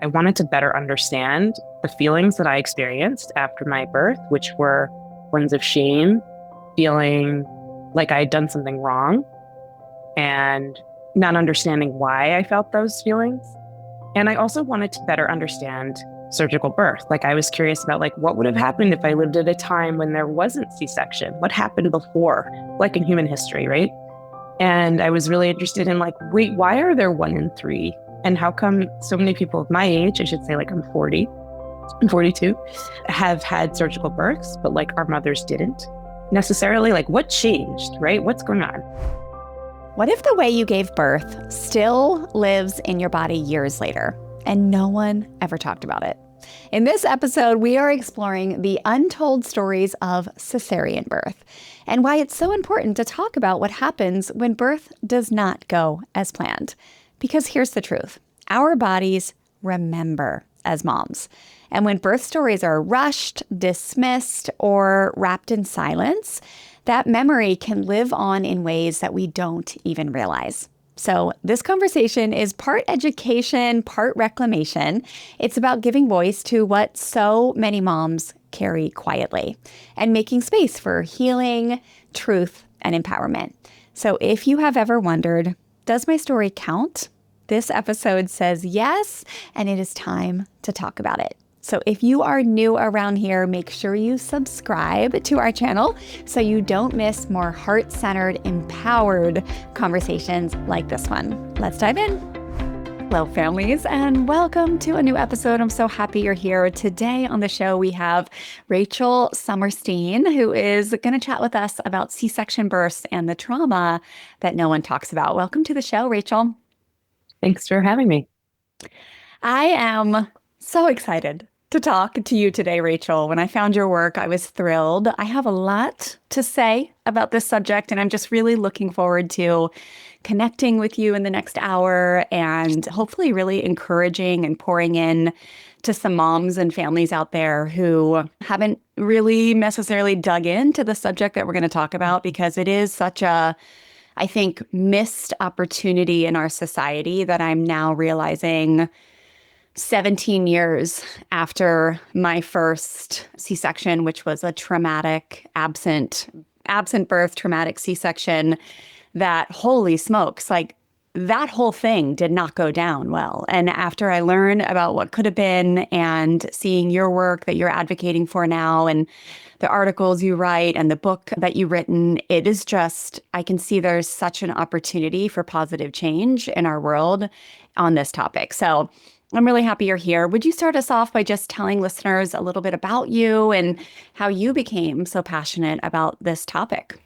I wanted to better understand the feelings that I experienced after my birth, which were ones of shame, feeling like I had done something wrong, and not understanding why I felt those feelings. And I also wanted to better understand surgical birth. Like I was curious about what would have happened if I lived at a time when there wasn't C-section? What happened before, like in human history, right? And I was really interested in wait, why are there 1 in 3? And how come so many people of my age, I should say I'm 40, I'm 42, have had surgical births, but our mothers didn't necessarily? What changed, right? What's going on? What if the way you gave birth still lives in your body years later and no one ever talked about it? In this episode, we are exploring the untold stories of cesarean birth and why it's so important to talk about what happens when birth does not go as planned. Because here's the truth. Our bodies remember as moms. And when birth stories are rushed, dismissed, or wrapped in silence, that memory can live on in ways that we don't even realize. So this conversation is part education, part reclamation. It's about giving voice to what so many moms carry quietly and making space for healing, truth, and empowerment. So if you have ever wondered, does my story count? This episode says yes, and it is time to talk about it. So if you are new around here, make sure you subscribe to our channel so you don't miss more heart-centered, empowered conversations like this one. Let's dive in. Hello, families, and welcome to a new episode. I'm so happy you're here. Today on the show, we have Rachel Somerstein, who is going to chat with us about C-section births and the trauma that no one talks about. Welcome to the show, Rachel. Thanks for having me. I am so excited to talk to you today, Rachel. When I found your work, I was thrilled. I have a lot to say about this subject, and I'm just really looking forward to connecting with you in the next hour and hopefully really encouraging and pouring in to some moms and families out there who haven't really necessarily dug into the subject that we're going to talk about, because it is such a, I think, missed opportunity in our society that I'm now realizing 17 years after my first C-section, which was a traumatic, absent birth, traumatic C-section, that holy smokes, that whole thing did not go down well. And after I learned about what could have been and seeing your work that you're advocating for now and the articles you write and the book that you've written, it is just, I can see there's such an opportunity for positive change in our world on this topic. So I'm really happy you're here. Would you start us off by just telling listeners a little bit about you and how you became so passionate about this topic?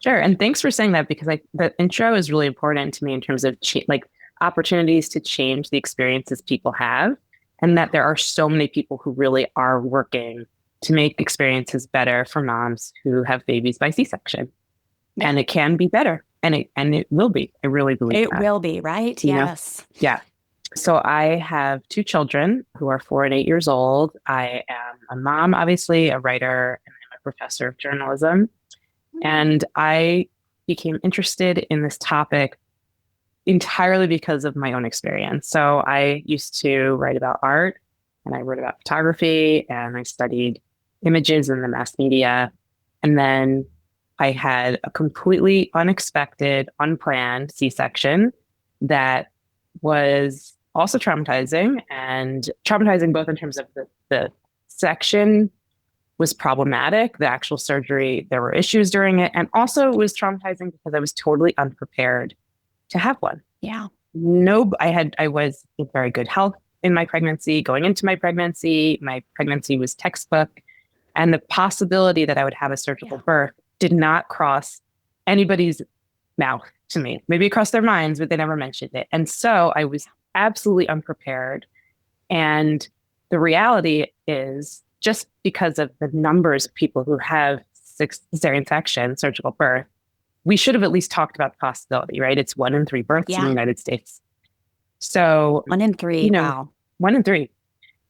Sure. And thanks for saying that, because the intro is really important to me in terms of opportunities to change the experiences people have, and that there are so many people who really are working to make experiences better for moms who have babies by C-section. Yeah. And it can be better, and it will be. I really believe it will be, right? Yes. Yeah. So I have 2 children who are 4 and 8 years old. I am a mom, obviously, a writer, and I'm a professor of journalism. And I became interested in this topic entirely because of my own experience. So I used to write about art, and I wrote about photography, and I studied images in the mass media. And then I had a completely unexpected, unplanned C-section that was also traumatizing, and traumatizing both in terms of the section was problematic, the actual surgery, there were issues during it, and also it was traumatizing because I was totally unprepared to have one. Yeah. I was in very good health in my pregnancy, going into my pregnancy was textbook, and the possibility that I would have a surgical birth did not cross anybody's mouth to me. Maybe it crossed their minds, but they never mentioned it. And so I was absolutely unprepared. And the reality is, just because of the numbers of people who have cesarean section, surgical birth, we should have at least talked about the possibility, right? It's 1 in 3 births in the United States. So 1 in 3, wow. 1 in 3.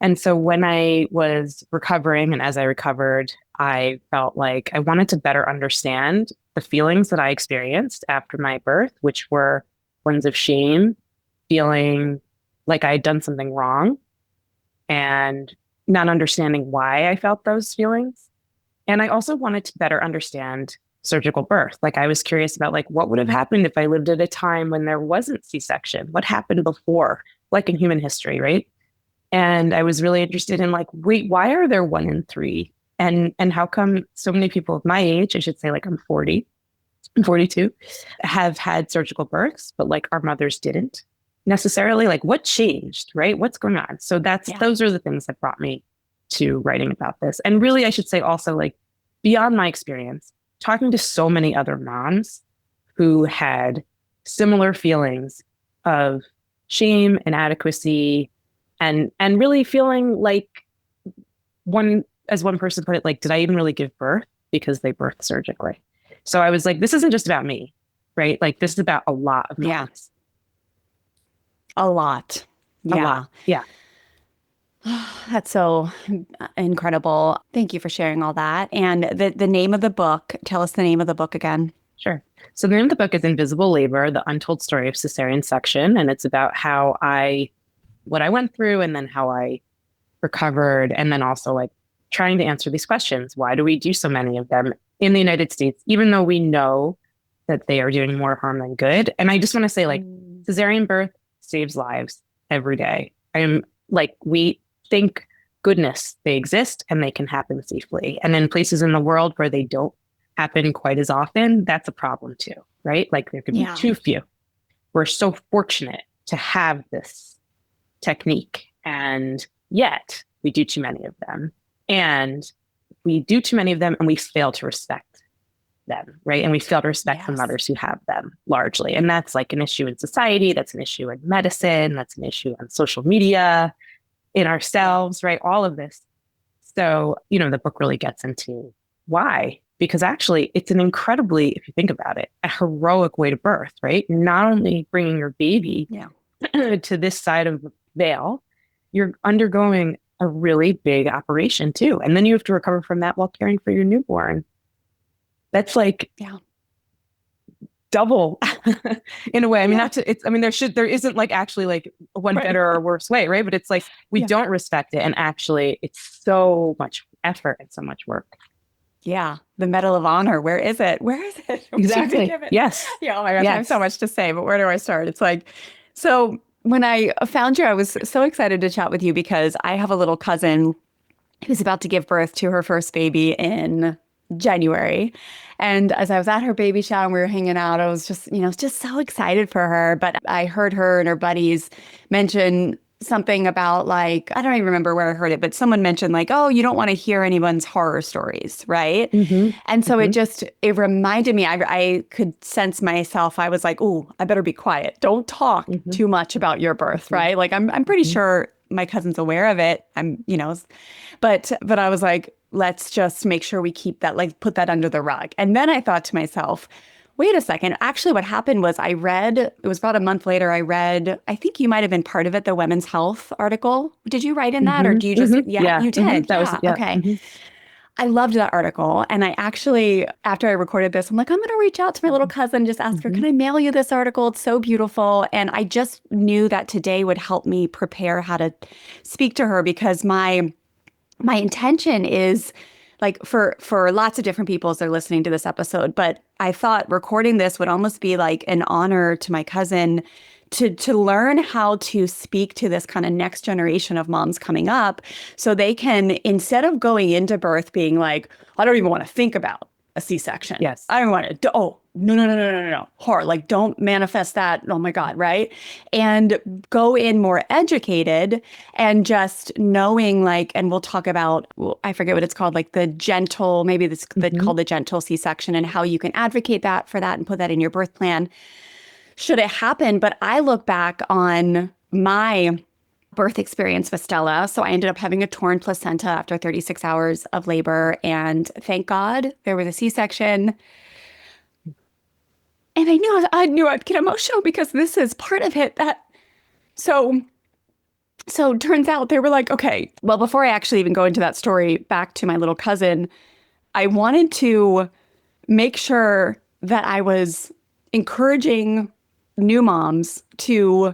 And so when I was recovering, and as I recovered, I felt like I wanted to better understand the feelings that I experienced after my birth, which were ones of shame, feeling like I had done something wrong and not understanding why I felt those feelings. And I also wanted to better understand surgical birth. Like I was curious about like what would have happened if I lived at a time when there wasn't C-section? What happened before, like in human history, right? And I was really interested in like, wait, why are there 1 in 3? And how come so many people of my age, I should say like I'm 40, I'm 42, have had surgical births, but like our mothers didn't necessarily. Like what changed, right? What's going on? So those are the things that brought me to writing about this. And really, I should say also like beyond my experience, talking to so many other moms who had similar feelings of shame, inadequacy, and really feeling like one person put it, like, did I even really give birth? Because they birthed surgically. So I was like, this isn't just about me, right? Like this is about a lot of moms. A lot. Yeah. A lot. Yeah. That's so incredible. Thank you for sharing all that. And the name of the book, tell us the name of the book again. Sure. So the name of the book is Invisible Labor, The Untold Story of Cesarean Section. And it's about what I went through and then how I recovered. And then also like trying to answer these questions. Why do we do so many of them in the United States, even though we know that they are doing more harm than good? And I just want to say like cesarean birth saves lives every day. We think, goodness, they exist and they can happen safely. And in places in the world where they don't happen quite as often, that's a problem too, right? Like there could be too few. We're so fortunate to have this technique, and yet we do too many of them. And we do too many of them and we fail to respect them, right? And we fail to respect the mothers who have them largely. And that's like an issue in society. That's an issue in medicine. That's an issue on social media, in ourselves, right? All of this. So, the book really gets into why, because actually it's an incredibly, if you think about it, a heroic way to birth, right? You're not only bringing your baby to this side of the veil, you're undergoing a really big operation too. And then you have to recover from that while caring for your newborn. That's like, double in a way. I mean, there isn't like actually like one better or worse way, right? But it's like, we don't respect it. And actually it's so much effort and so much work. Yeah. The Medal of Honor. Where is it? Where is it? Exactly. Yes. Yeah. Oh my gosh. I have so much to say, but where do I start? It's like, so when I found you, I was so excited to chat with you because I have a little cousin who's about to give birth to her first baby in January. And as I was at her baby shower and we were hanging out, I was just so excited for her. But I heard her and her buddies mention something about like, I don't even remember where I heard it, but someone mentioned like, oh, you don't want to hear anyone's horror stories, right? Mm-hmm. And so it reminded me, I could sense myself. I was like, oh, I better be quiet. Don't talk too much about your birth, right? Like I'm pretty sure my cousin's aware of it. But I was like, let's just make sure we keep that, like put that under the rug. And then I thought to myself, wait a second. Actually, what happened was it was about a month later, I think you might have been part of it, the Women's Health article. Did you write in that or do you just, you did. That was, okay. I loved that article. And I actually, after I recorded this, I'm like, I'm going to reach out to my little cousin, just ask her, can I mail you this article? It's so beautiful. And I just knew that today would help me prepare how to speak to her because my intention is like for lots of different people as they're listening to this episode, but I thought recording this would almost be like an honor to my cousin to learn how to speak to this kind of next generation of moms coming up so they can, instead of going into birth being like, I don't even want to think about a C-section. Yes. I don't want to, no. Horror, like don't manifest that. Oh my God, right? And go in more educated and just knowing like, and we'll talk about, I forget what it's called, like the gentle, maybe it's called the gentle C-section and how you can advocate for that and put that in your birth plan should it happen. But I look back on my birth experience with Stella. So I ended up having a torn placenta after 36 hours of labor. And thank God there was a C-section. And I knew I'd get emotional because this is part of it. So it turns out they were like, okay, well, before I actually even go into that story, back to my little cousin, I wanted to make sure that I was encouraging new moms to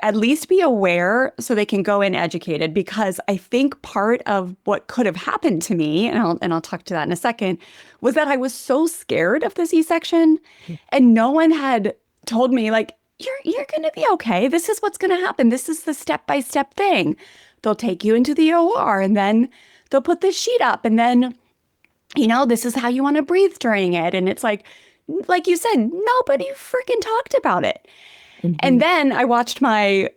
at least be aware so they can go in educated, because I think part of what could have happened to me, and I'll talk to that in a second, was that I was so scared of the C-section and no one had told me like, you're going to be okay. This is what's going to happen. This is the step-by-step thing. They'll take you into the OR and then they'll put this sheet up and then, this is how you want to breathe during it. And it's like you said, nobody freaking talked about it. And then I watched my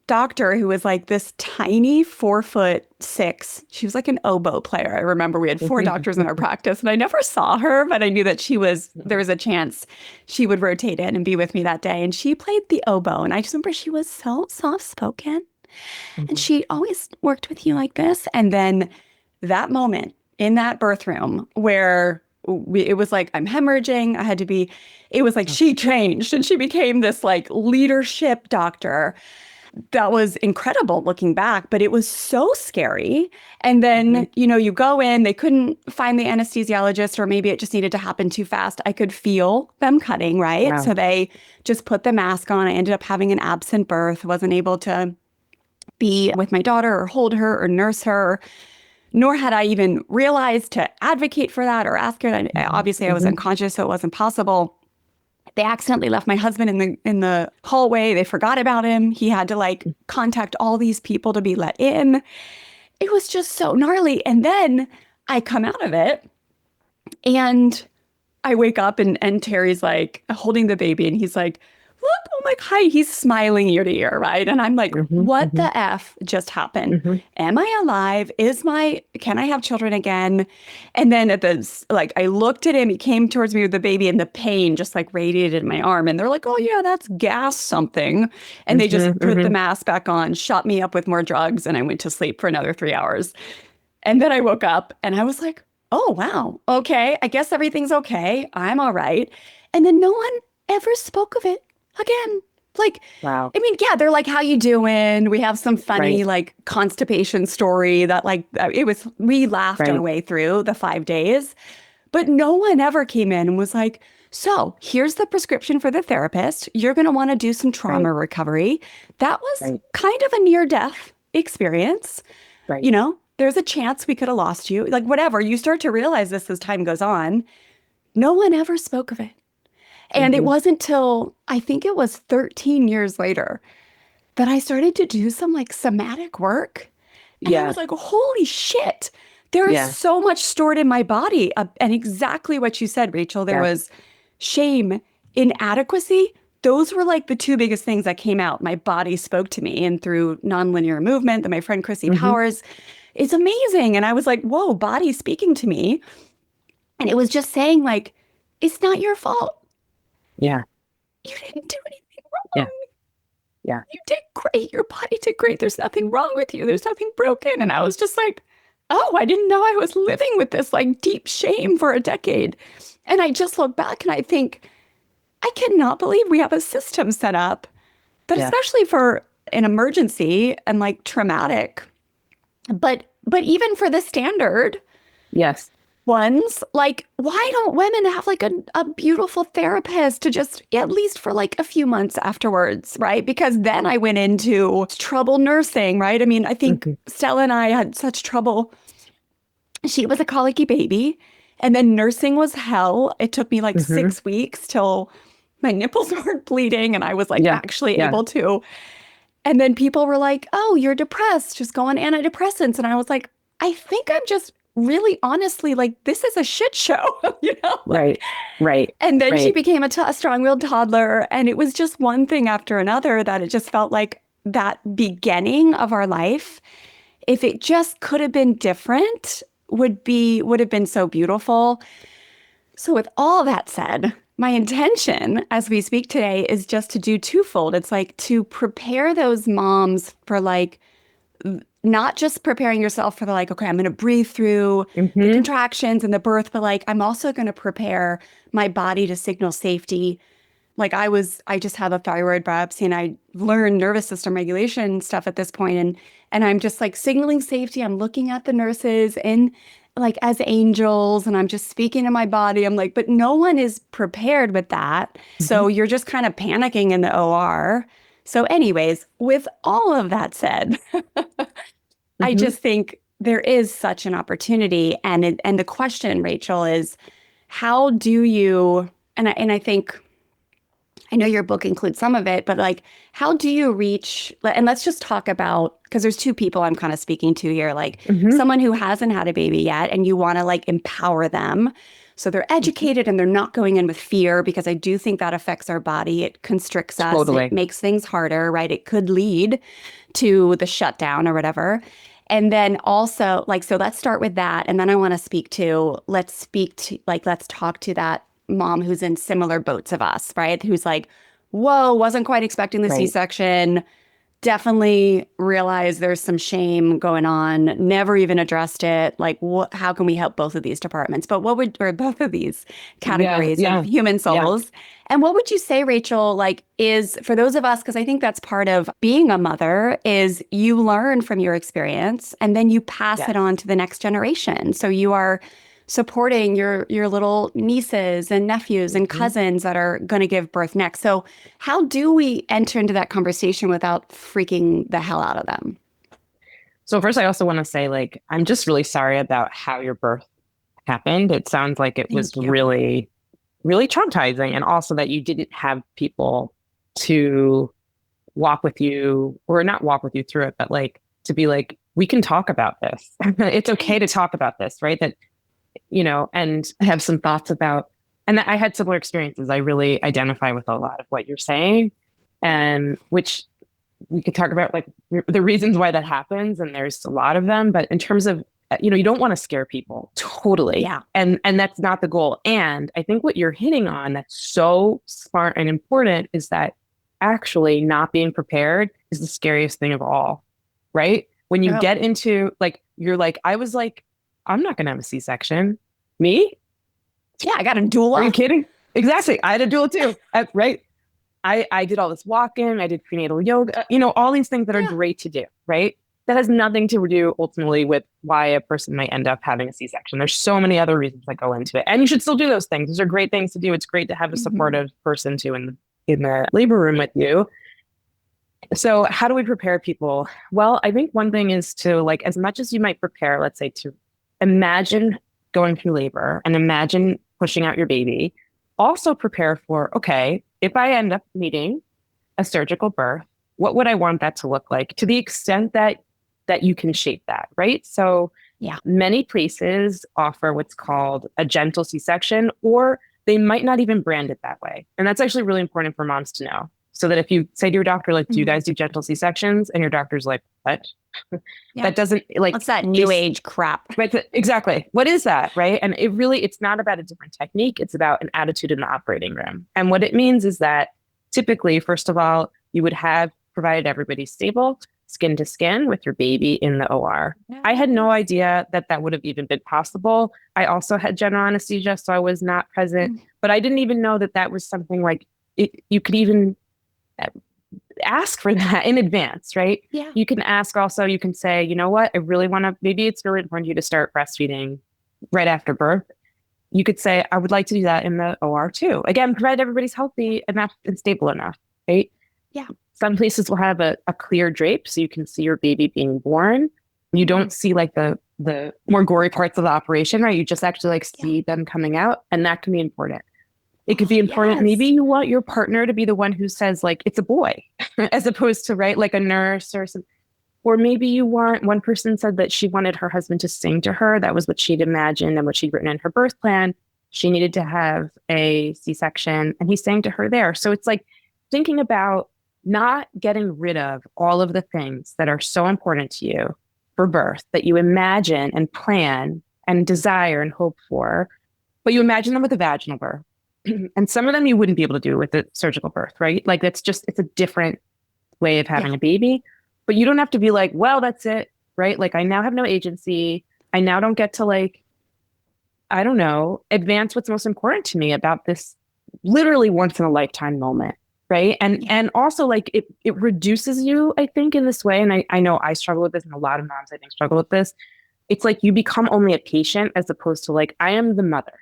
doctor, who was like this tiny 4'6". She was like an oboe player. I remember we had 4 doctors in our practice, and I never saw her, but I knew that there was a chance she would rotate in and be with me that day. And she played the oboe, and I just remember she was so soft-spoken, and she always worked with you like this. And then that moment in that birth room where it was like, I'm hemorrhaging. It was like she changed and she became this like leadership doctor. That was incredible looking back, but it was so scary. And then, you go in, they couldn't find the anesthesiologist, or maybe it just needed to happen too fast. I could feel them cutting, right? Wow. So they just put the mask on. I ended up having an absent birth, wasn't able to be with my daughter or hold her or nurse her. Nor had I even realized to advocate for that or ask her. Obviously, I was unconscious, so it wasn't possible. They accidentally left my husband in the hallway. They forgot about him. He had to contact all these people to be let in. It was just so gnarly. And then I come out of it and I wake up and Terry's like holding the baby and he's like, look, oh my, hi, he's smiling ear to ear, right? And I'm like, what the F just happened? Am I alive? Can I have children again? And then I looked at him, he came towards me with the baby and the pain just radiated in my arm. And they're like, oh yeah, that's gas something. And they just put the mask back on, shot me up with more drugs. And I went to sleep for another 3 hours. And then I woke up and I was like, oh, wow. Okay. I guess everything's okay. I'm all right. And then no one ever spoke of it again. Wow. I mean, yeah, they're like, how you doing? We have some funny constipation story that we laughed our way through the 5 days, but no one ever came in and was like, so here's the prescription for the therapist. You're going to want to do some trauma recovery. That was kind of a near-death experience. Right. There's a chance we could have lost you. Whatever. You start to realize this as time goes on. No one ever spoke of it. And it wasn't till, I think it was 13 years later, that I started to do some somatic work. And I was like, holy shit, there is so much stored in my body. And exactly what you said, Rachel, there was shame, inadequacy. Those were the 2 biggest things that came out. My body spoke to me, and through nonlinear movement that my friend Chrissy Powers is amazing. And I was like, whoa, body speaking to me. And it was just saying it's not your fault. Yeah. You didn't do anything wrong. Yeah. You did great. Your body did great. There's nothing wrong with you. There's nothing broken. And I was just like, oh, I didn't know I was living with this deep shame for a decade. And I just look back and I think, I cannot believe we have a system set up that especially for an emergency and traumatic, but even for the standard. Yes. Ones, why don't women have a beautiful therapist to just at least for a few months afterwards, right? Because then I went into trouble nursing, right? I mean, I think Stella and I had such trouble. She was a colicky baby, and then nursing was hell. It took me 6 weeks till my nipples weren't bleeding and I was actually able to. And then people were like, oh, you're depressed, just go on antidepressants. And I was like, I think I'm just really honestly this is a shit show, Right. And then she became a strong-willed toddler, and it was just one thing after another that it just felt like that beginning of our life, if it just could have been different, would have been so beautiful. So with all that said, my intention as we speak today is just to do twofold. It's to prepare those moms for not just preparing yourself for okay, I'm going to breathe through the contractions and the birth, but I'm also going to prepare my body to signal safety. I just have a thyroid biopsy and I learned nervous system regulation stuff at this point. And I'm just signaling safety. I'm looking at the nurses and as angels, and I'm just speaking to my body. I'm but no one is prepared with that. So you're just kind of panicking in the OR. So anyways, with all of that said, I Mm-hmm. just think there is such an opportunity. And the question, Rachel, is how do you, and I think, I know your book includes some of it, but like, how do you reach, and let's just talk about, because there's two people I'm kind of speaking to here, like Mm-hmm. someone who hasn't had a baby yet, and you want to like empower them. So they're Mm-hmm. educated and they're not going in with fear, because I do think that affects our body. It constricts us. It Totally. makes things harder, right? It could lead to the shutdown or whatever. And then also, like, so let's start with that. And then I want to let's talk to that mom who's in similar boats of us, right? Who's like, whoa, wasn't quite expecting the Right. C-section. Definitely realized there's some shame going on. Never even addressed it. Like, how can we help both of these departments? But or both of these Yeah. categories of Yeah. human Yeah. souls? And what would you say, Rachel, like is for those of us, because I think that's part of being a mother, is you learn from your experience and then you pass it Yes. on to the next generation. So you are supporting your little nieces and nephews and Mm-hmm. cousins that are going to give birth next. So how do we enter into that conversation without freaking the hell out of them? So first, I also want to say, like, I'm just really sorry about how your birth happened. It sounds like it was Thank you. really, really traumatizing, and also that you didn't have people to walk with you, or not walk with you through it, but like to be like, we can talk about this. It's okay to Right. talk about this, right? That, and I have some thoughts about, and I had similar experiences. I really identify with a lot of what you're saying, and which we could talk about like the reasons why that happens. And there's a lot of them, but in terms of, you don't want to scare people totally. Yeah. And that's not the goal. And I think what you're hitting on that's so smart and important is that actually not being prepared is the scariest thing of all, right? When you Oh, get into like, you're like, I was like, I'm not going to have a C-section. Me? yeah. I got a Are you doula. kidding? Exactly. I had a dual too. Right. I did all this walking, I did prenatal yoga, all these things that are Yeah. great to do, right? That has nothing to do ultimately with why a person might end up having a C-section. There's so many other reasons that go into it. And you should still do those things. Those are great things to do. It's great to have a Hmm. supportive person too in the labor room with you. So how do we prepare people? Well, I think one thing is to like, as much as you might prepare, let's say to imagine going through labor and imagine pushing out your baby, also prepare for, okay, if I end up needing a surgical birth, what would I want that to look like to the extent that you can shape that, right? So Yeah. many places offer what's called a gentle C-section, or they might not even brand it that way. And that's actually really important for moms to know. So that if you say to your doctor, like, do you Mhm. guys do gentle C-sections? And your doctor's like, what? Yeah. That doesn't like What's that they new age crap? right, exactly. What is that, right? And it's not about a different technique. It's about an attitude in the operating room. And what it means is that typically, first of all, you would have provided everybody stable skin to skin with your baby in the OR. I had no Yes. idea that that would have even been possible. I also had general anesthesia, so I was not present, Mm. but I didn't even know that that was something like you could even ask for that in advance, right? Yeah. You can ask also, you can say, you know what, I really want to, maybe it's really important to you to start breastfeeding right after birth. You could say, I would like to do that in the OR too. Again, provide everybody's healthy enough and stable enough, right? Yeah. Some places will have a clear drape so you can see your baby being born. You don't see like the more gory parts of the operation, right? You just actually like Yeah. see them coming out, and that can be important. It could Oh, be important. Maybe yes. you want your partner to be the one who says like it's a boy, as opposed to right like a nurse or some. Or maybe you want one person said that she wanted her husband to sing to her. That was what she'd imagined and what she'd written in her birth plan. She needed to have a C-section, and he sang to her there. So it's like thinking about not getting rid of all of the things that are so important to you for birth that you imagine and plan and desire and hope for, but you imagine them with a vaginal birth. And some of them you wouldn't be able to do with a surgical birth, right? Like it's a different way of Yeah. having a baby. But you don't have to be like, well, that's it, right? Like I now have no agency. I now don't get to like, I don't know, advance what's most important to me about this literally once in a lifetime moment. Right. And Yeah. and also like it reduces you, I think, in this way. And I know I struggle with this and a lot of moms I think struggle with this. It's like you become only a patient as opposed to like, I am the mother.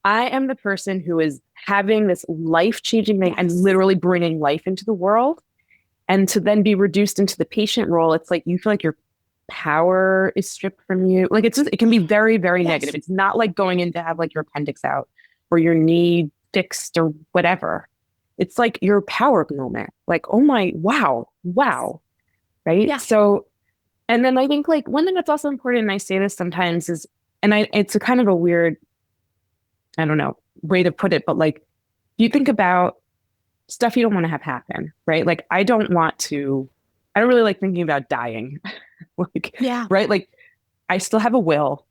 I am the person who is having this life changing thing and Yes. literally bringing life into the world. And to then be reduced into the patient role, it's like you feel like your power is stripped from you. Like it can be very, very negative. It's not like going in to have like your appendix out or your knee fixed or whatever. It's like your power moment. Like, oh my, wow. Right. Yeah. So, and then I think like one thing that's also important, and I say this sometimes is, it's a kind of a weird, I don't know, way to put it, but like you think about stuff you don't want to have happen, right? Like I don't really like thinking about dying. Like, yeah. Right. Like I still have a will.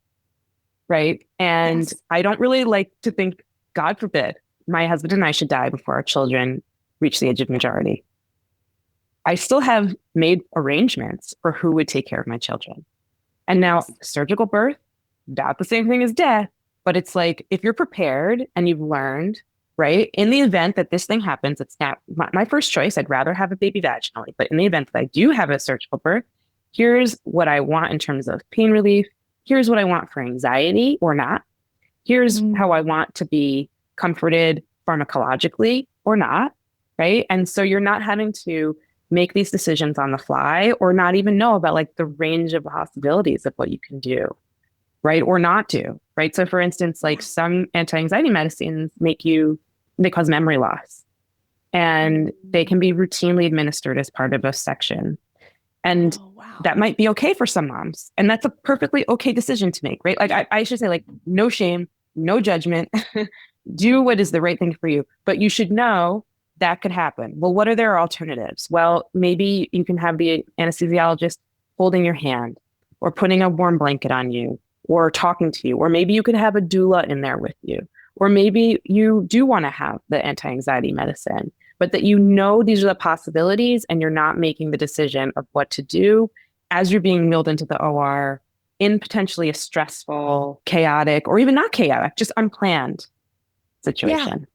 Right. And Yes. I don't really like to think, God forbid, my husband and I should die before our children reach the age of majority. I still have made arrangements for who would take care of my children. And now surgical birth, not the same thing as death, but it's like, if you're prepared and you've learned, right, in the event that this thing happens, it's not my first choice. I'd rather have a baby vaginally, but in the event that I do have a surgical birth, here's what I want in terms of pain relief. Here's what I want for anxiety or not. Here's how I want to be comforted pharmacologically or not, right? And so you're not having to make these decisions on the fly or not even know about like the range of possibilities of what you can do, right? Or not do, right? So for instance, like some anti-anxiety medicines they cause memory loss, and they can be routinely administered as part of a section. And that might be okay for some moms. And that's a perfectly okay decision to make, right? Like I should say, like, no shame, no judgment. Do what is the right thing for you. But you should know that could happen. Well, what are their alternatives? Well, maybe you can have the anesthesiologist holding your hand or putting a warm blanket on you or talking to you. Or maybe you could have a doula in there with you. Or maybe you do want to have the anti-anxiety medicine, but that you know these are the possibilities and you're not making the decision of what to do as you're being wheeled into the OR in potentially a stressful, chaotic, or even not chaotic, just unplanned situation.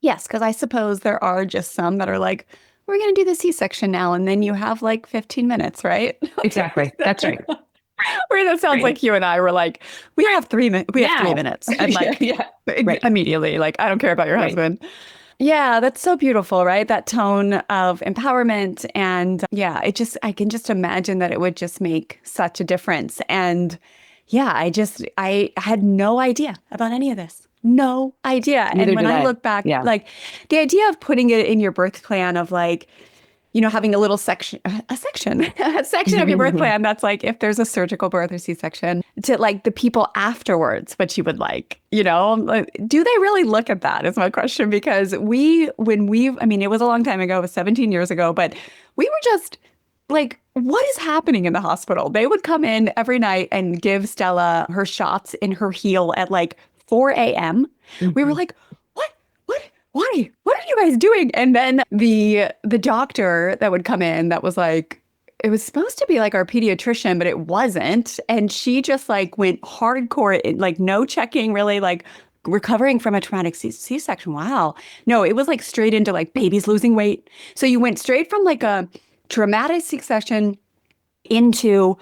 Yes, because I suppose there are just some that are like, we're going to do the C-section now, and then you have like 15 minutes, right? Exactly. That's right. Where that sounds like you and I were like, we have 3 minutes. We have 3 minutes. And like immediately, like, I don't care about your husband. Yeah, that's so beautiful, right? That tone of empowerment. And yeah, I can just imagine that it would just make such a difference. And yeah, I had no idea about any of this. No idea. Neither and when did I look back, like the idea of putting it in your birth plan of like, you know, having a section of your birth plan that's like, if there's a surgical birth or C-section, to like the people afterwards, what you would like, you know, like, do they really look at that is my question? Because I mean, it was a long time ago, it was 17 years ago, but we were just like, what is happening in the hospital? They would come in every night and give Stella her shots in her heel at like 4 a.m. We were like, why? What are you guys doing? And then the doctor that would come in that was like, it was supposed to be like our pediatrician, but it wasn't. And she just like went hardcore, like no checking, really, like recovering from a traumatic C-section. Wow. No, it was like straight into like babies losing weight. So you went straight from like a traumatic C-section into,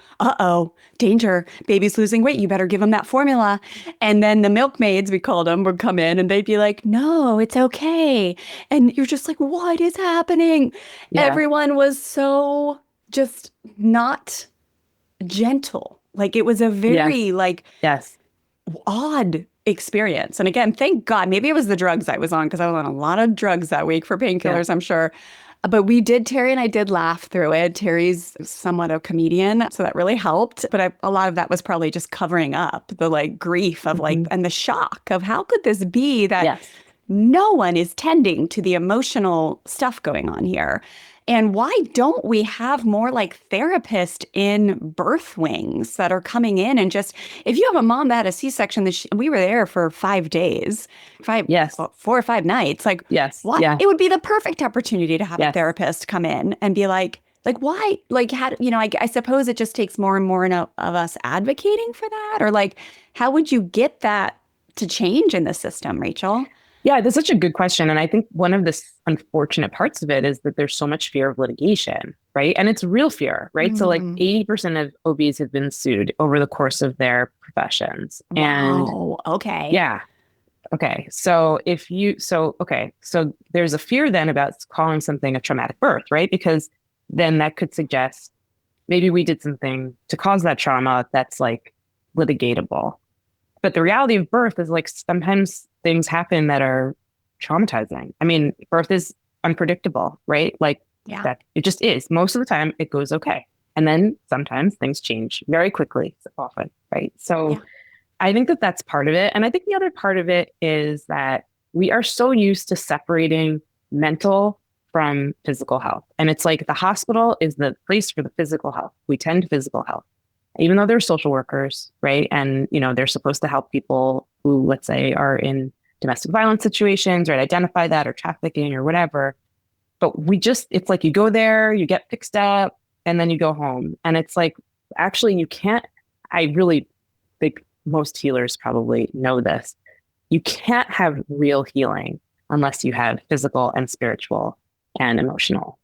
danger, baby's losing weight, you better give them that formula. And then the milkmaids, we called them, would come in and they'd be like, no, it's okay. And you're just like, what is happening? Yeah. Everyone was so just not gentle. Like it was a very odd experience. And again, thank God, maybe it was the drugs I was on because I was on a lot of drugs that week for painkillers, I'm sure. But Terry and I did laugh through it. Terry's somewhat a comedian, so that really helped. But a lot of that was probably just covering up the like grief of like, and the shock of how could this be that no one is tending to the emotional stuff going on here. And why don't we have more like therapists in birth wings that are coming in and just, if you have a mom that had a C-section, we were there for 5 days, 4 or 5 nights, like, it would be the perfect opportunity to have a therapist come in and be like why, like, how, you know, I suppose it just takes more and more of us advocating for that, or like, how would you get that to change in the system, Rachel? Yeah, that's such a good question. And I think one of the unfortunate parts of it is that there's so much fear of litigation, right? And it's real fear, right? So like 80% of OBs have been sued over the course of their professions. Wow. Okay. Yeah. Okay. So there's a fear then about calling something a traumatic birth, right? Because then that could suggest maybe we did something to cause that trauma that's like litigatable. But the reality of birth is like sometimes things happen that are traumatizing. I mean, birth is unpredictable, right? Like Yeah. that it just is. Most of the time it goes okay. And then sometimes things change very quickly, often, right? So Yeah. I think that that's part of it. And I think the other part of it is that we are so used to separating mental from physical health. And it's like the hospital is the place for the physical health. We tend to physical health, even though they're social workers, right? And, they're supposed to help people who, let's say, are in domestic violence situations, right? Identify that or trafficking or whatever. But it's like you go there, you get fixed up, and then you go home. And it's like, actually, you can't, I really think most healers probably know this. You can't have real healing unless you have physical and spiritual and emotional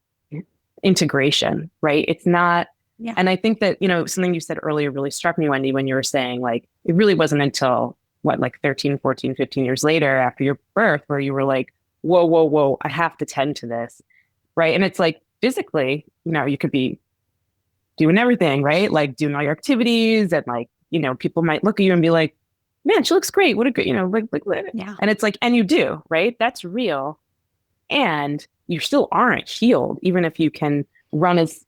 integration, right? It's not. Yeah. And I think that, something you said earlier really struck me, Wendy, when you were saying like, it really wasn't until like 13, 14, 15 years later after your birth where you were like, whoa, whoa, whoa, I have to tend to this. Right. And it's like physically, you could be doing everything, right? Like doing all your activities and like, people might look at you and be like, man, she looks great. What a great, like, Yeah. and it's like, and you do, right? That's real. And you still aren't healed, even if you can run as,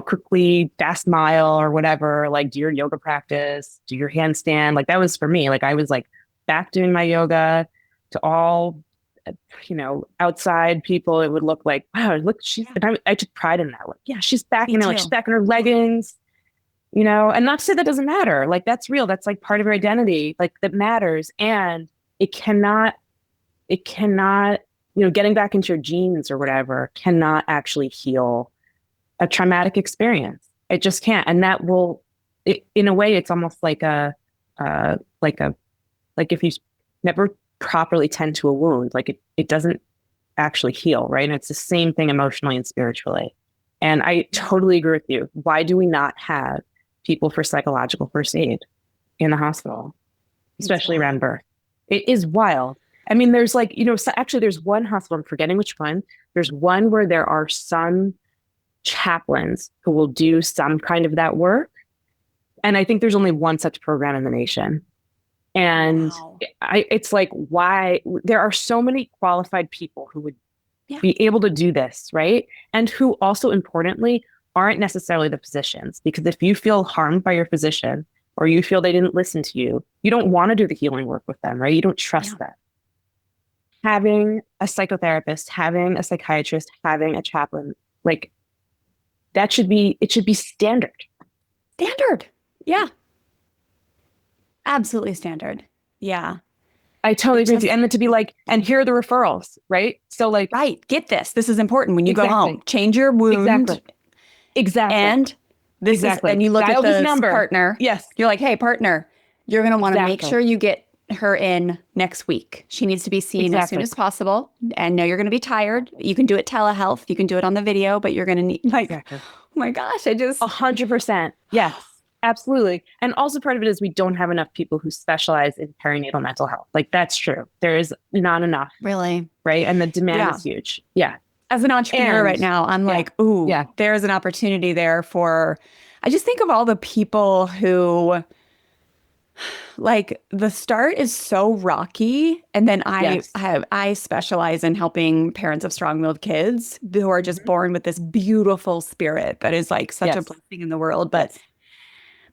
quickly, fast mile or whatever, like do your yoga practice, do your handstand. Like that was for me. Like I was like back doing my yoga to all, outside people. It would look like, wow, look, and I took pride in that. Like, yeah, she's back, like she's back in her leggings, and not to say that doesn't matter. Like that's real. That's like part of her identity, like that matters. And it cannot, getting back into your genes or whatever cannot actually heal a traumatic experience. It just can't. And that will, in a way, it's almost like like if you never properly tend to a wound, like it doesn't actually heal, right? And it's the same thing emotionally and spiritually. And I totally agree with you. Why do we not have people for psychological first aid in the hospital, especially around birth? It is wild. I mean, there's like, actually there's one hospital, I'm forgetting which one. There's one where there are some chaplains who will do some kind of that work. And I think there's only one such program in the nation. And Wow. It's like, why there are so many qualified people who would be able to do this, right? And who also importantly aren't necessarily the physicians, because if you feel harmed by your physician or you feel they didn't listen to you, you don't want to do the healing work with them, right? You don't trust them. Having a psychotherapist, having a psychiatrist, having a chaplain, like it should be standard. Standard. Yeah. Absolutely standard. Yeah. I totally agree with you. And then to be like, and here are the referrals, right? So like, right. Get this. This is important when you go home. Change your wound. Exactly. And this is, and you look at the partner. Yes. You're like, hey, partner, you're going to want to make sure you get her in next week. She needs to be seen as soon as possible. And know you're going to be tired. You can do it telehealth. You can do it on the video, but you're going to need oh my gosh, 100%. Yes. Absolutely. And also part of it is we don't have enough people who specialize in perinatal mental health. Like that's true. There is not enough. Really? Right. And the demand is huge. Yeah. As an entrepreneur right now, I'm like, ooh, there's an opportunity there for, I just think of all the people who like the start is so rocky. And then I specialize in helping parents of strong-willed kids who are just born with this beautiful spirit that is like such a blessing in the world, but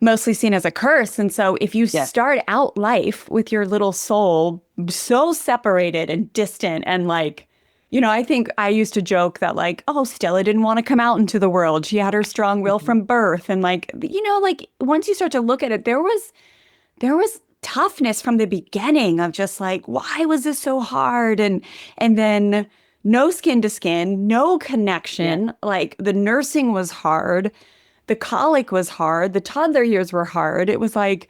mostly seen as a curse. And so if you start out life with your little soul so separated and distant and like, I think I used to joke that like, oh, Stella didn't want to come out into the world. She had her strong will from birth. And like, like once you start to look at it, there was toughness from the beginning of just like, why was this so hard? And then no skin to skin, no connection. Like the nursing was hard. The colic was hard. The toddler years were hard. It was like,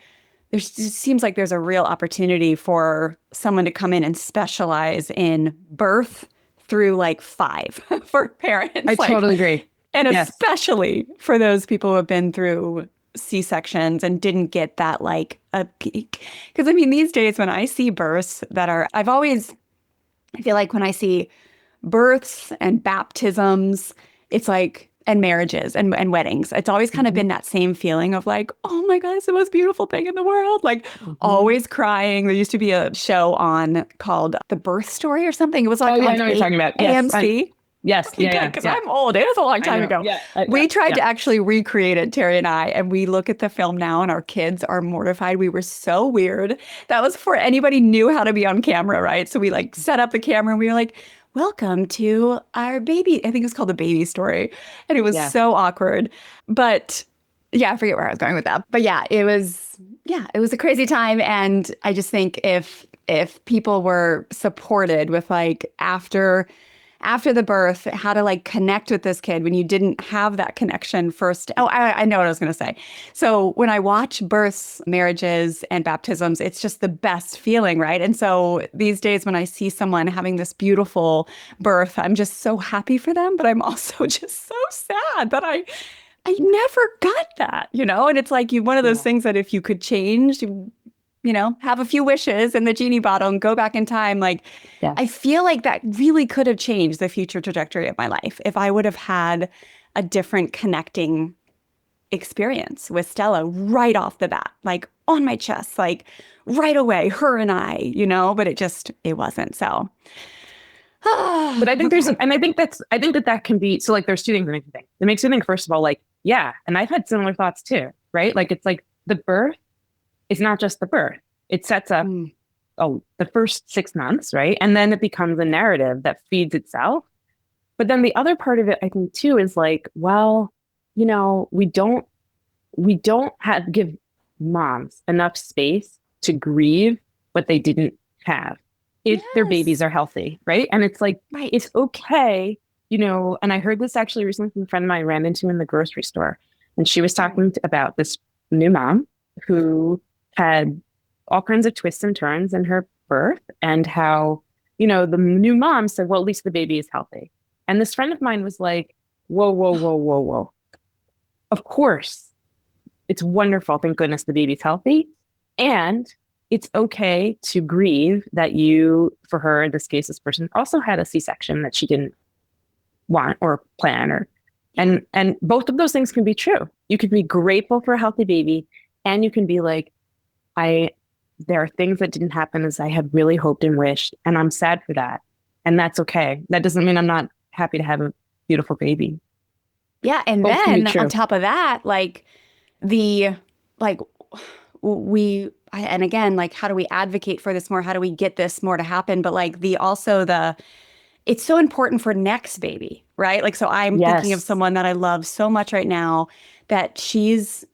it seems like there's a real opportunity for someone to come in and specialize in birth through like 5 for parents. I totally agree. And especially for those people who have been through C-sections and didn't get that like a peak. Because I mean, these days when I see births that are, I feel like when I see births and baptisms, it's like, and marriages and weddings, it's always kind of been that same feeling of like, oh my God, it's the most beautiful thing in the world. Like always crying. There used to be a show on called The Birth Story or something. It was like I on know what you're talking about. Yes. AMC. Yes. Okay, good, because I'm old. It was a long time ago. Yeah. We tried to actually recreate it, Terry and I, and we look at the film now and our kids are mortified. We were so weird. That was before anybody knew how to be on camera, right? So we like set up the camera and we were like, welcome to our baby. I think it was called The Baby Story. And it was so awkward. But yeah, I forget where I was going with that. But it was a crazy time. And I just think if people were supported with like after the birth, how to like connect with this kid when you didn't have that connection first. Oh, I know what I was going to say. So when I watch births, marriages, and baptisms, it's just the best feeling, right? And so these days when I see someone having this beautiful birth, I'm just so happy for them, but I'm also just so sad that I never got that, And it's like one of those things that if you could change, have a few wishes in the genie bottle and go back in time. Like, I feel like that really could have changed the future trajectory of my life if I would have had a different connecting experience with Stella right off the bat, like on my chest, like right away, her and I, but it wasn't. So, but I think I think that can be, so like there's two things that make me think. It makes me think, first of all, like, yeah. And I've had similar thoughts too, right? Like, it's like the birth is not just the birth. It sets up the first 6 months, right? And then it becomes a narrative that feeds itself. But then the other part of it, I think too, is like, well, we don't give moms enough space to grieve what they didn't have if their babies are healthy, right? And it's like, it's okay, and I heard this actually recently from a friend of mine I ran into in the grocery store. And she was talking about this new mom who had all kinds of twists and turns in her birth, and how, the new mom said, well, at least the baby is healthy. And this friend of mine was like, whoa, whoa, whoa, whoa, whoa. Of course, it's wonderful. Thank goodness the baby's healthy. And it's okay to grieve that for her, in this case, this person also had a C-section that she didn't want or plan, and both of those things can be true. You could be grateful for a healthy baby, and you can be like, there are things that didn't happen as I had really hoped and wished, and I'm sad for that. And that's okay. That doesn't mean I'm not happy to have a beautiful baby. Yeah. And both then on top of that, like and again, like, how do we advocate for this more? How do we get this more to happen? But like it's so important for next baby, right? Like, so I'm thinking of someone that I love so much right now that she's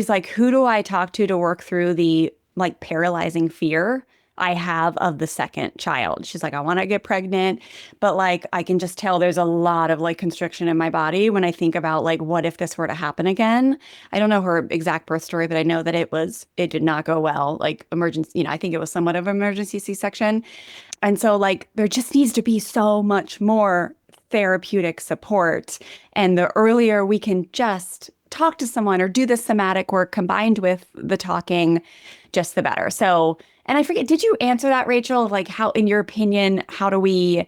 like, who do I talk to work through the like paralyzing fear I have of the second child? She's like, I want to get pregnant, but like, I can just tell there's a lot of like constriction in my body when I think about like, what if this were to happen again? I don't know her exact birth story, but I know that it did not go well. Like emergency, I think it was somewhat of an emergency C-section. And so like, there just needs to be so much more therapeutic support. And the earlier we can just talk to someone or do the somatic work combined with the talking, just the better. So, and I forget, did you answer that, Rachel? Like, how, in your opinion, how do we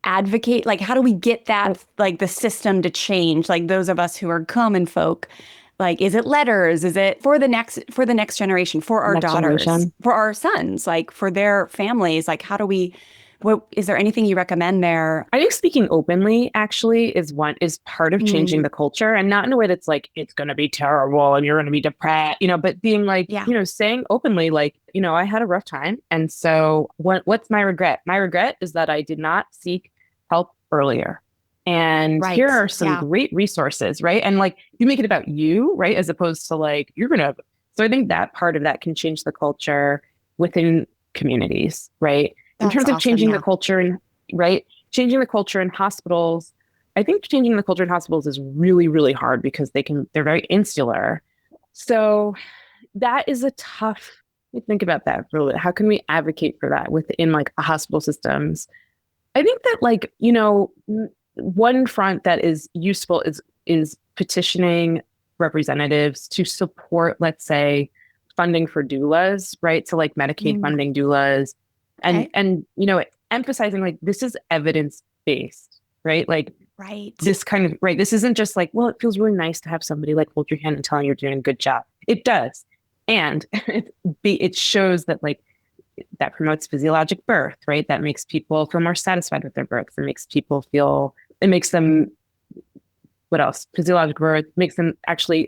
advocate? Like, how do we get that, like the system to change? Like those of us who are common folk, like, is it letters? Is it for the next generation, for our daughters, for our sons, like for their families? Like, how do we, is there anything you recommend there? I think speaking openly actually is part of changing the culture, and not in a way that's like, it's going to be terrible and you're going to be depressed, but being like, saying openly, like, I had a rough time. And so what's my regret? My regret is that I did not seek help earlier. And here are some great resources, right? And like, you make it about you, right? As opposed to like, so I think that part of that can change the culture within communities, right? In terms of changing the culture, changing the culture in hospitals, I think changing the culture in hospitals is really, really hard because they're very insular. So that is a tough, think about that for a little bit. How can we advocate for that within like a hospital systems? I think that like, one front that is useful is petitioning representatives to support, let's say, funding for doulas, right? So like Medicaid funding doulas and, you know, emphasizing like, this is evidence-based, right? Like this kind of, right. This isn't just like, well, it feels really nice to have somebody like hold your hand and tell you you're doing a good job. It does. And it shows that like, that promotes physiologic birth, right? That makes people feel more satisfied with their births. It makes them, what else? Physiologic birth makes them actually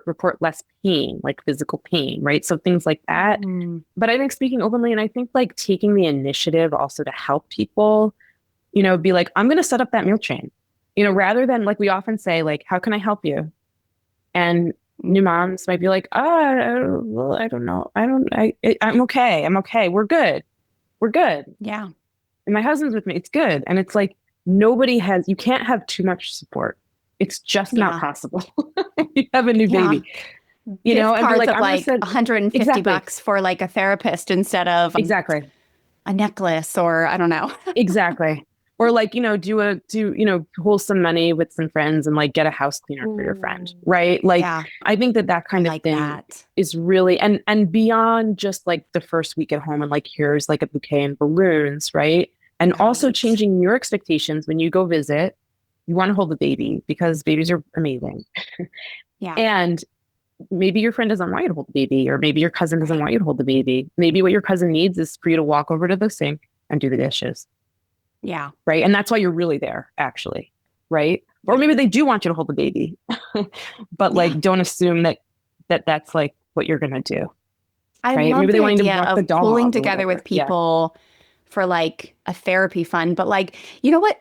report less pain, like physical pain, right? So things like that. But I think speaking openly, and I think like taking the initiative also to help people, you know, be like, I'm going to set up that meal train, you know, rather than like we often say, like, how can I help you? And new moms might be like, oh, well, I don't know. I'm okay. I'm okay. We're good. We're good. Yeah. And my husband's with me. It's good. And it's like, you can't have too much support. It's just not possible. You have a new baby, you know, and cards of like $150 for like a therapist instead of a necklace or I don't know. Exactly. Or like, you know, pool some money with some friends and like get a house cleaner for your friend. Right. Like, I think that kind of thing is really, and beyond just like the first week at home and like, here's like a bouquet and balloons. Right. And also changing your expectations when you go visit, you want to hold the baby because babies are amazing. And maybe your friend doesn't want you to hold the baby, or maybe your cousin doesn't want you to hold the baby. Maybe what your cousin needs is for you to walk over to the sink and do the dishes. Yeah. Right. And that's why you're really there, actually. Right. Or maybe they do want you to hold the baby, but like, don't assume that's like what you're going to do. I love maybe the idea of pulling together with people for like a therapy fund. But like, you know what,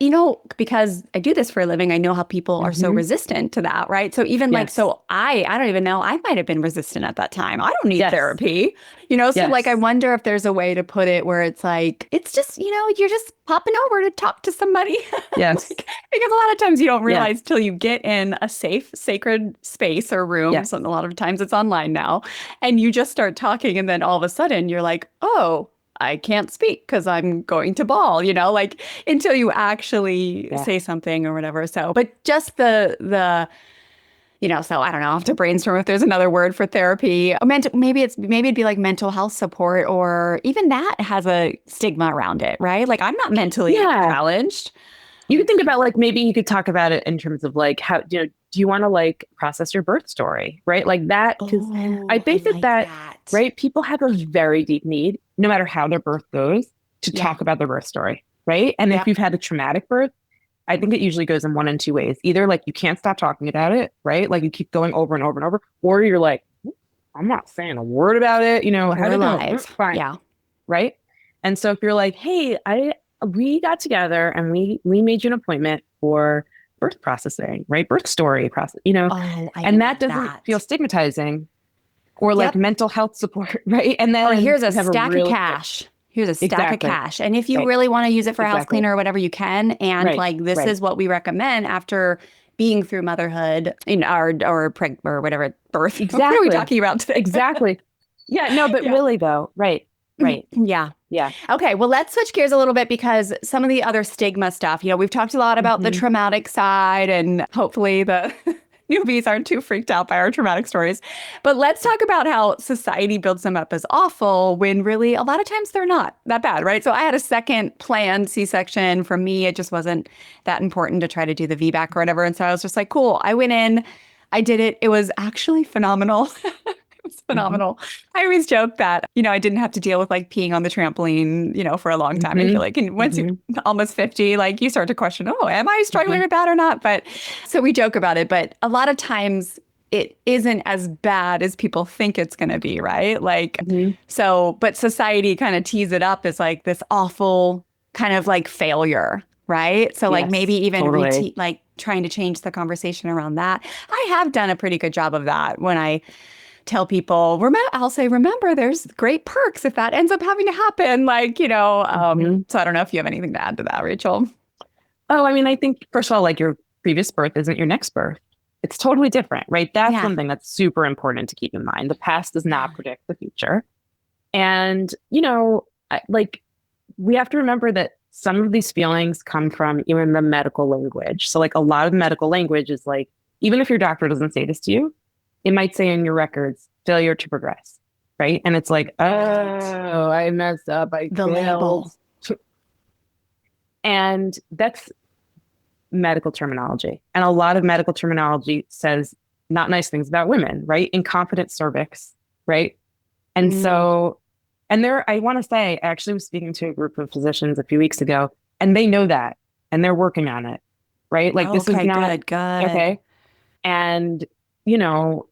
because I do this for a living, I know how people are so resistant to that. Right. So even like, so I don't even know, I might've been resistant at that time. I don't need therapy, so like, I wonder if there's a way to put it where it's like, it's just, you're just popping over to talk to somebody. Yes. Because a lot of times you don't realize till you get in a safe, sacred space or room. So a lot of times it's online now and you just start talking. And then all of a sudden you're like, oh, I can't speak because I'm going to bawl, like until you actually say something or whatever. So, but just so I don't know, I'll have to brainstorm if there's another word for therapy. Maybe it'd be like mental health support, or even that has a stigma around it, right? Like I'm not mentally challenged. You could think about like, maybe you could talk about it in terms of like, how, do you want to like process your birth story, right? Like that, because I think that, right, people have a very deep need, no matter how their birth goes, to talk about their birth story, right? And if you've had a traumatic birth, I think it usually goes in one and two ways. Either like you can't stop talking about it, right? Like you keep going over and over and over, or you're like, I'm not saying a word about it, how to go? Fine. Yeah. Right. And so if you're like, hey, we got together and we made you an appointment for birth processing, right? Birth story process, and that doesn't feel stigmatizing, or like mental health support, right? And then here's a stack of cash. Here's a stack of cash. And if you really want to use it for a house cleaner or whatever you can, and like this is what we recommend after being through motherhood or whatever, birth. Exactly. What are we talking about today? Exactly. Yeah, no, but really though, right. Yeah. Yeah. Okay. Well, let's switch gears a little bit, because some of the other stigma stuff, we've talked a lot about the traumatic side, and hopefully the newbies aren't too freaked out by our traumatic stories. But let's talk about how society builds them up as awful when really a lot of times they're not that bad, right? So I had a second planned C-section. For me, it just wasn't that important to try to do the VBAC or whatever. And so I was just like, cool. I went in, I did it. It was actually phenomenal. It's phenomenal. I always joke that, I didn't have to deal with like peeing on the trampoline, for a long time. I feel like once you're almost 50, like you start to question, oh, am I struggling with that or not? But so we joke about it. But a lot of times it isn't as bad as people think it's going to be, right? Like, but society kind of tees it up as like this awful kind of like failure, right? So like maybe even like trying to change the conversation around that. I have done a pretty good job of that when I tell people, I'll say, remember, there's great perks if that ends up having to happen. Like, so I don't know if you have anything to add to that, Rachel. Oh, I mean, I think, first of all, like your previous birth isn't your next birth. It's totally different, right? That's something that's super important to keep in mind. The past does not predict the future. And, like we have to remember that some of these feelings come from even the medical language. So like a lot of medical language is like, even if your doctor doesn't say this to you, it might say in your records, failure to progress, right? And it's like, oh, I messed up. I The failed. label. And that's medical terminology. And a lot of medical terminology says not nice things about women, right? Incompetent cervix, right? And so, and there, I want to say, I actually was speaking to a group of physicians a few weeks ago, and they know that, and they're working on it, right? Like this is not, good. okay. And,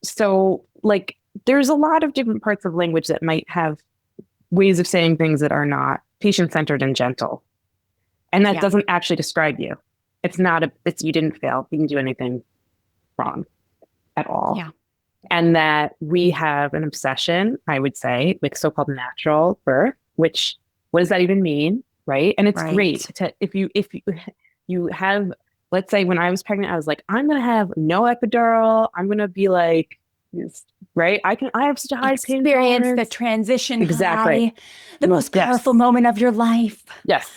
so like there's a lot of different parts of language that might have ways of saying things that are not patient-centered and gentle. And that doesn't actually describe you. It's not you didn't fail. You didn't do anything wrong at all. Yeah. And that we have an obsession, I would say, with so-called natural birth, which, what does that even mean? Right. And it's great to, if you have, let's say when I was pregnant, I was like, I'm going to have no epidural. I'm going to be like, right. I have such a high experience the transition. Exactly. High, the most powerful moment of your life. Yes.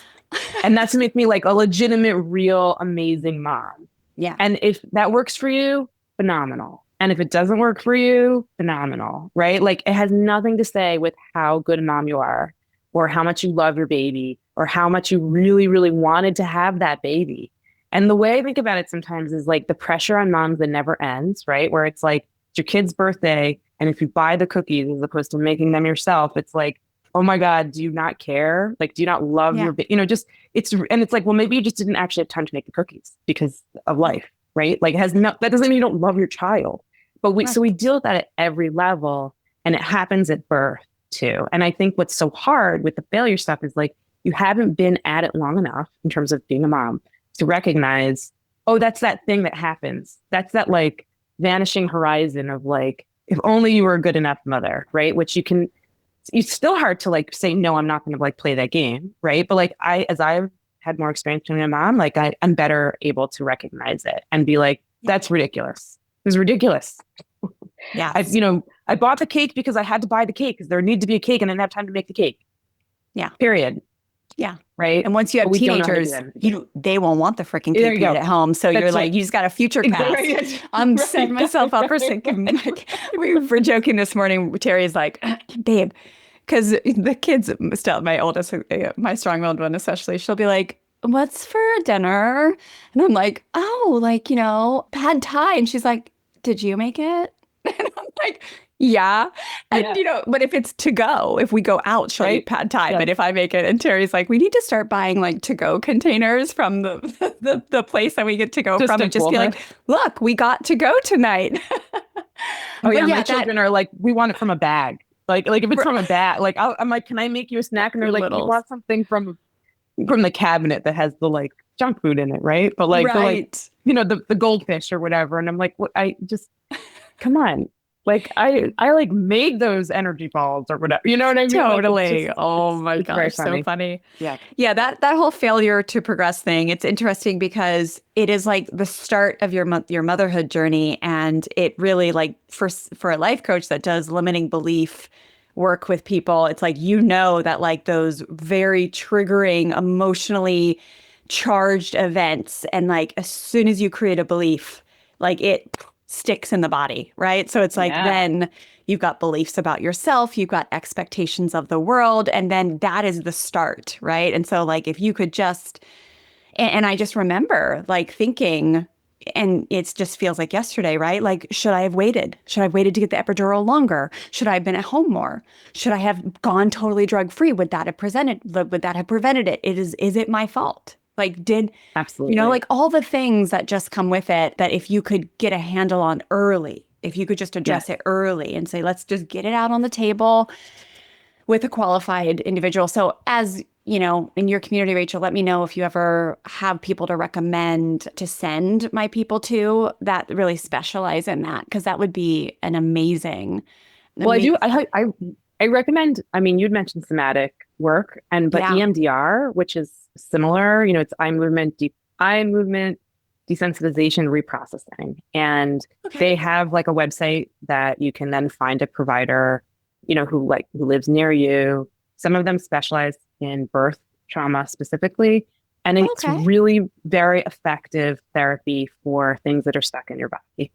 And that's to make me like a legitimate, real, amazing mom. Yeah. And if that works for you, phenomenal. And if it doesn't work for you, phenomenal, right? Like it has nothing to say with how good a mom you are or how much you love your baby or how much you really, really wanted to have that baby. And the way I think about it sometimes is like the pressure on moms that never ends, right? Where it's like, it's your kid's birthday. And if you buy the cookies as opposed to making them yourself, it's like, oh my God, do you not care? Like, do you not love your, it's like, well, maybe you just didn't actually have time to make the cookies because of life, right? Like that doesn't mean you don't love your child, but so we deal with that at every level, and it happens at birth too. And I think what's so hard with the failure stuff is like, you haven't been at it long enough in terms of being a mom to recognize, oh, that's that thing that happens. That's that like vanishing horizon of like, if only you were a good enough mother, right? Which it's still hard to like say, no, I'm not going to like play that game. Right. But like as I've had more experience being a mom, like I'm better able to recognize it and be like, that's ridiculous. It was ridiculous. Yeah. I bought the cake because I had to buy the cake because there needed to be a cake and I didn't have time to make the cake. Yeah. Period. Yeah. Right. And once you have teenagers, they won't want the freaking cake at home. So you're like, you just got a future cast. Right. I'm setting myself up for thinking. Like, we were joking this morning. Terry's like, babe, because the kids, still my oldest, my strong-willed one especially, she'll be like, what's for dinner? And I'm like, oh, like, pad thai. And she's like, did you make it? And I'm like, yeah. And, but if it's to go, if we go out, she'll eat pad thai. Yeah. But if I make it, and Terry's like, we need to start buying like to-go containers from the place that we get to go from and just be like, look, we got to go tonight. Oh yeah, my children are like, we want it from a bag. Like if it's from a bag, like I'm like, can I make you a snack? And they're like, we want something from the cabinet that has the like junk food in it, right? But like, the goldfish or whatever. And I'm like, what? I just, come on. Like I like made those energy balls or whatever. You know what I mean? Totally. Like, oh my gosh, so funny. Yeah. Yeah, that whole failure to progress thing, it's interesting because it is like the start of your motherhood journey. And it really, like, for a life coach that does limiting belief work with people, it's like, that like those very triggering, emotionally charged events, and like as soon as you create a belief, like it sticks in the body, right? So it's like, then you've got beliefs about yourself, you've got expectations of the world, and then that is the start, right? And so like, if you could just, and I just remember like thinking, and it just feels like yesterday, right? Like, should I have waited? Should I have waited to get the epidural longer? Should I have been at home more? Should I have gone totally drug-free? Would that have prevented it? Is it my fault? Like, absolutely, like all the things that just come with it, that if you could get a handle on early, if you could just address it early and say, let's just get it out on the table with a qualified individual. So as in your community, Rachel, let me know if you ever have people to recommend to send my people to that really specialize in that, because that would be an amazing. Well, I do. I recommend. I mean, you'd mentioned somatic work, but EMDR, which is similar. It's eye movement desensitization reprocessing, and they have like a website that you can then find a provider, who lives near you. Some of them specialize in birth trauma specifically, and it's really very effective therapy for things that are stuck in your body.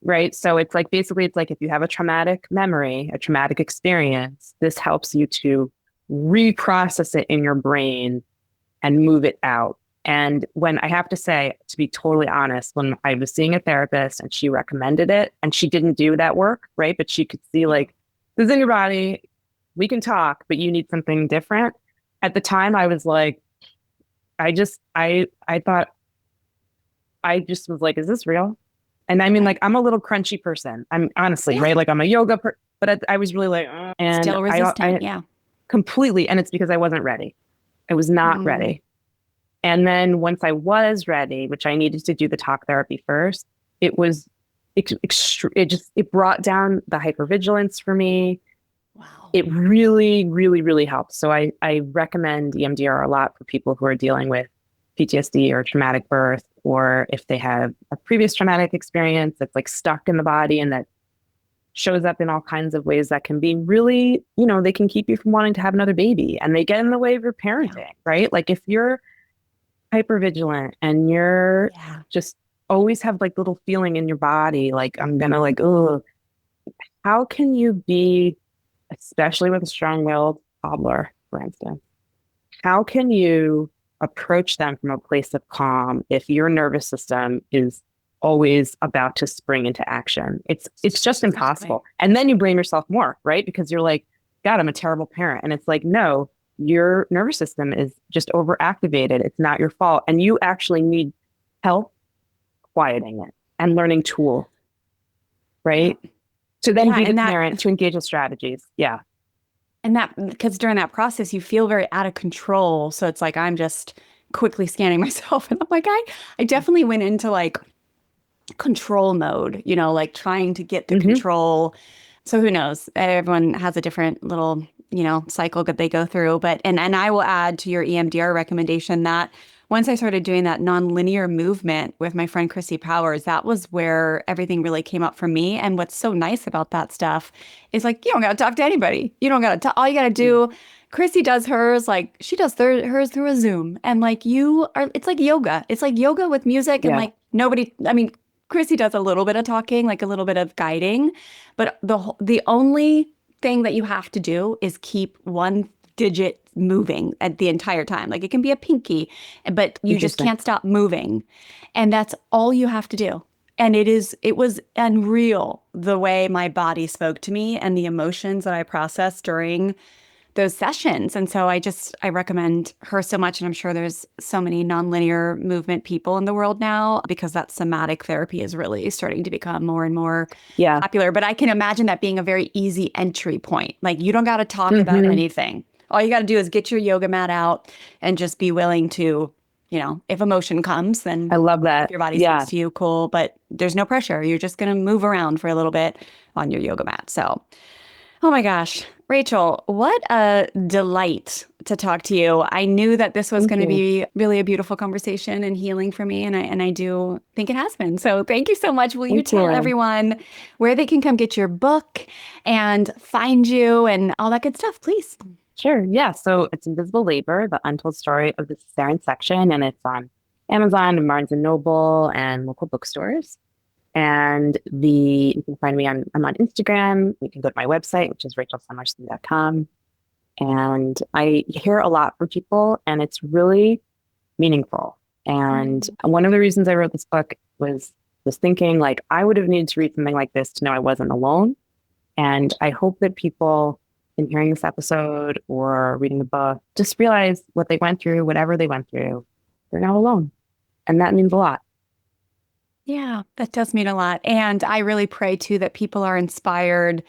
right? So it's like, basically, it's like if you have a traumatic memory, a traumatic experience, this helps you to reprocess it in your brain and move it out. And when I have to say, to be totally honest, when I was seeing a therapist and she recommended it and she didn't do that work, right? But she could see like, this is in your body. We can talk, but you need something different. At the time, I was like, I thought, I just was like, is this real? And I mean, like, I'm a little crunchy person. I'm honestly, Yeah. right? Like, I'm a yoga, but I was really like, and Still resistant. I Yeah. completely, and it's because I wasn't ready. I was not Mm. ready. And then once I was ready, which I needed to do the talk therapy first, it was, it brought down the hypervigilance for me. Wow. It really, really, really helped. So I recommend EMDR a lot for people who are dealing with PTSD or traumatic birth, or if they have a previous traumatic experience that's like stuck in the body and that shows up in all kinds of ways that can be really, they can keep you from wanting to have another baby and they get in the way of your parenting, right? Like if you're hypervigilant and you're just always have like little feeling in your body, like I'm gonna like, oh, how can you be, especially with a strong-willed toddler, for instance, how can you approach them from a place of calm if your nervous system is always about to spring into action? It's just impossible. And then you blame yourself more, right? Because you're like, God, I'm a terrible parent. And it's like, no, your nervous system is just overactivated. It's not your fault. And you actually need help quieting it and learning tools, right? To then be the parent, to engage in strategies. Yeah. And that, because during that process, you feel very out of control. So it's like, I'm just quickly scanning myself. And I'm like, I definitely went into like control mode, like trying to get the control. So who knows? Everyone has a different little, cycle that they go through. But, and I will add to your EMDR recommendation that once I started doing that nonlinear movement with my friend Chrissy Powers, that was where everything really came up for me. And what's so nice about that stuff is like, you don't got to talk to anybody. You don't got to talk. All you got to do, Chrissy does hers, like she does hers through a Zoom. And like it's like yoga. It's like yoga with music and like nobody, I mean, Chrissy does a little bit of talking, like a little bit of guiding, but the only thing that you have to do is keep one digit moving at the entire time. Like it can be a pinky, but you just can't stop moving. And that's all you have to do. And it was unreal the way my body spoke to me and the emotions that I processed during those sessions. And so I recommend her so much. And I'm sure there's so many nonlinear movement people in the world now because that somatic therapy is really starting to become more and more popular. But I can imagine that being a very easy entry point. Like you don't got to talk about anything. All you got to do is get your yoga mat out and just be willing to, if emotion comes, then I love that. If your body speaks to you, cool. But there's no pressure. You're just going to move around for a little bit on your yoga mat. So, oh my gosh, Rachel, what a delight to talk to you. I knew that this was going to be really a beautiful conversation and healing for me. And I do think it has been. So thank you so much. Will you tell everyone where they can come get your book and find you and all that good stuff, please? Sure. Yeah. So it's Invisible Labor, the untold story of the cesarean section. And it's on Amazon and Barnes and Noble and local bookstores. And you can find me I'm on Instagram. You can go to my website, which is rachelsomerstein.com. And I hear a lot from people and it's really meaningful. And one of the reasons I wrote this book was thinking like I would have needed to read something like this to know I wasn't alone. And I hope that people in hearing this episode or reading the book just realize what they went through, whatever they went through, they're not alone. And that means a lot. Yeah, that does mean a lot. And I really pray too that people are inspired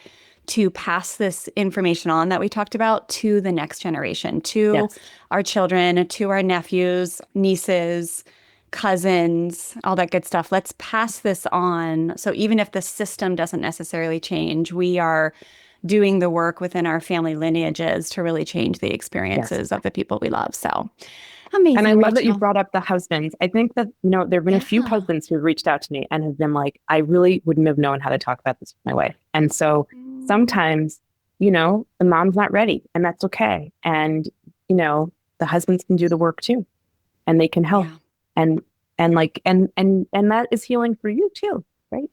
to pass this information on that we talked about to the next generation, to our children, to our nephews, nieces, cousins, all that good stuff. Let's pass this on. So even if the system doesn't necessarily change, we are doing the work within our family lineages to really change the experiences of the people we love. So amazing. And I love that you brought up the husbands. I think that, there have been a few husbands who have reached out to me and have been like, I really wouldn't have known how to talk about this with my wife. And so sometimes, the mom's not ready and that's okay. And, the husbands can do the work too, and they can help. And that is healing for you too, right?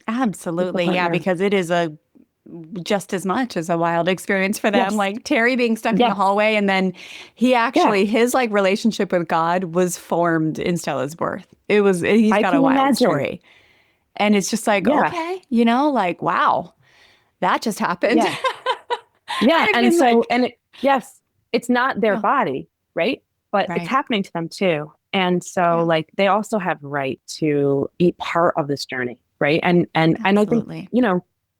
Absolutely. with a Yeah, partner. because it is just as much as a wild experience for them. Yes. Like Terry being stuck in the Yes. hallway, and then his like relationship with God was formed in Stella's birth. He's I got a can wild imagine. story. And it's just like, Yeah. okay, like, wow, that just happened. Yeah. Yeah. I've And been so, like, yes, it's not their oh, body, right? But it's right. happening to them too. And so like they also have right to be part of this journey, right? And I think, Absolutely.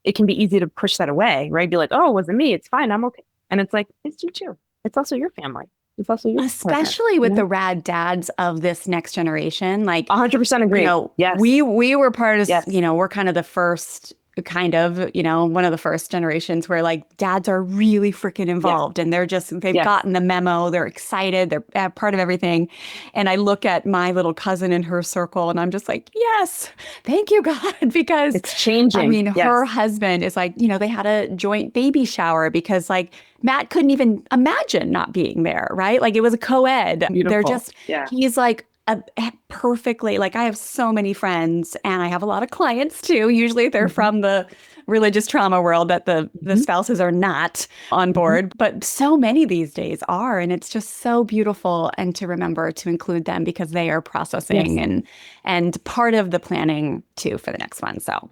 it can be easy to push that away, right? Be like, oh, it wasn't me. It's fine. I'm okay. And it's like, it's you too. It's also your family. It's also your partner, Especially with the rad dads of this next generation. Like, 100% agree. Yes. we were part of, Yes. we're kind of the first one of the first generations where like dads are really freaking involved, and they've gotten the memo. They're excited. They're part of everything. And I look at my little cousin in her circle and I'm just like, yes, thank you, God, because it's changing. I mean, her husband is like, they had a joint baby shower because like Matt couldn't even imagine not being there, right? Like it was a co-ed. Beautiful. They're just, he's like, perfectly, like I have so many friends and I have a lot of clients too. Usually they're from the religious trauma world that the spouses are not on board, but so many these days are. And it's just so beautiful, and to remember to include them because they are processing and part of the planning too for the next one. So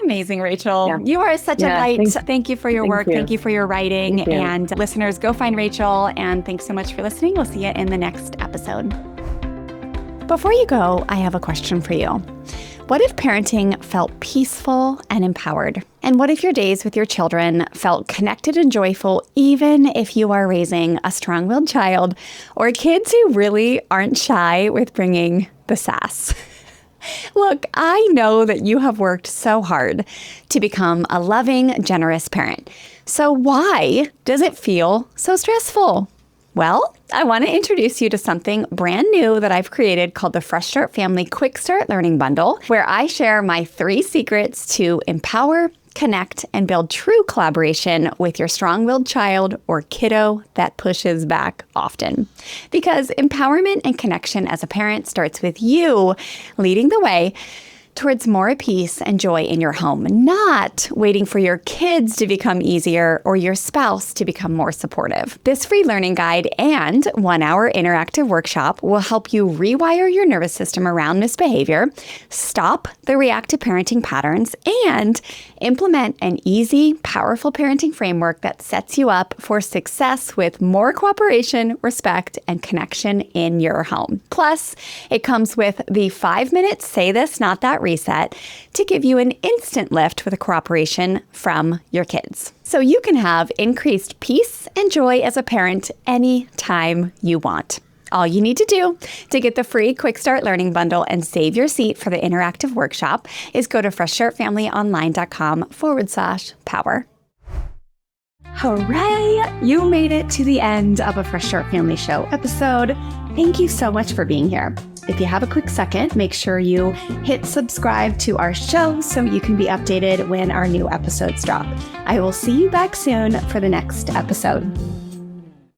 amazing, Rachel. Yeah. You are such a light. Thank you for your work. Thank you for your writing. And listeners, go find Rachel. And thanks so much for listening. We'll see you in the next episode. Before you go, I have a question for you. What if parenting felt peaceful and empowered? And what if your days with your children felt connected and joyful, even if you are raising a strong-willed child or kids who really aren't shy with bringing the sass? Look, I know that you have worked so hard to become a loving, generous parent. So why does it feel so stressful? Well, I want to introduce you to something brand new that I've created called the Fresh Start Family Quick Start Learning Bundle, where I share my 3 secrets to empower, connect, and build true collaboration with your strong-willed child or kiddo that pushes back often. Because empowerment and connection as a parent starts with you leading the way towards more peace and joy in your home, not waiting for your kids to become easier or your spouse to become more supportive. This free learning guide and 1-hour interactive workshop will help you rewire your nervous system around misbehavior, stop the reactive parenting patterns, and implement an easy, powerful parenting framework that sets you up for success with more cooperation, respect, and connection in your home. Plus, it comes with the 5-minute Say This, Not That reset to give you an instant lift with a cooperation from your kids. So you can have increased peace and joy as a parent anytime you want. All you need to do to get the free Quick Start Learning Bundle and save your seat for the interactive workshop is go to freshstartfamilyonline.com/power. Hooray! You made it to the end of a Fresh Start Family Show episode. Thank you so much for being here. If you have a quick second, make sure you hit subscribe to our show so you can be updated when our new episodes drop. I will see you back soon for the next episode.